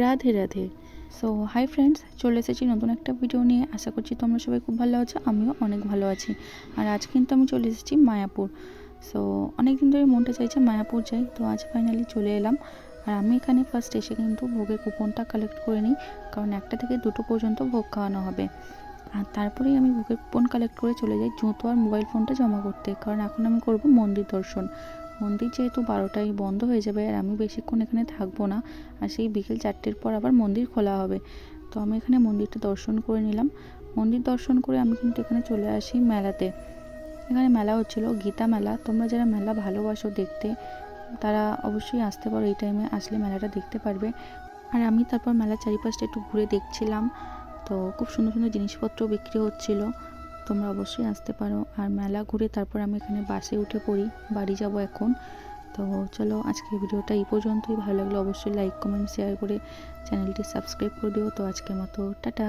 Radhe Radhe. So hi friends, চলে এসেছি নতুন একটা ভিডিও নিয়ে। আশা করছি তোমরা সবাই খুব ভালো আছো, আমিও অনেক ভালো আছি। আর আজ কিন্তু আমি চলে এসেছি মায়াপুর। সো অনেক দিন ধরে মনটা চাইছে মায়াপুর যাই, তো আজ ফাইনালি চলে এলাম। আর আমি এখানে ফার্স্ট এসে কিন্তু ভোগের কুপনটা কালেক্ট করে নিই, কারণ 1টা থেকে 2টো পর্যন্ত ভোগ খাওয়ানো হবে। আর তারপরেই আমি ভোগের কুপন কালেক্ট করে চলে যাই জুতো আর মোবাইল ফোনটা জমা করতে, কারণ এখন আমি করব মন্দির দর্শন। মন্দির যেহেতু 12টায় বন্ধ হয়ে যাবে, আর আমি বেশিক্ষণ এখানে থাকবো না, আর সেই বিকেল 4টের পর আবার মন্দির খোলা হবে। তো আমি এখানে মন্দিরটা দর্শন করে নিলাম। মন্দির দর্শন করে আমি কিন্তু এখানে চলে আসি মেলাতে। এখানে মেলা হচ্ছিলো গীতা মেলা। তোমরা যারা মেলা ভালোবাসো দেখতে, তারা অবশ্যই আসতে পারো, এই টাইমে আসলে মেলাটা দেখতে পারবে। আর আমি তারপর মেলার চারিপাশটা একটু ঘুরে দেখছিলাম। তো খুব সুন্দর সুন্দর জিনিসপত্র বিক্রি হচ্ছিল, তোমরা অবশ্যই আসতে পারো। আর মেলা ঘুরে তারপর আমি এখানে বাসে উঠে পড়ি, বাড়ি যাব এখন। তো চলো, আজকের ভিডিওটা এই পর্যন্তই। ভালো লাগলে অবশ্যই লাইক কমেন্ট শেয়ার করে চ্যানেলটি সাবস্ক্রাইব করে দিও। তো আজকের মতো টাটা।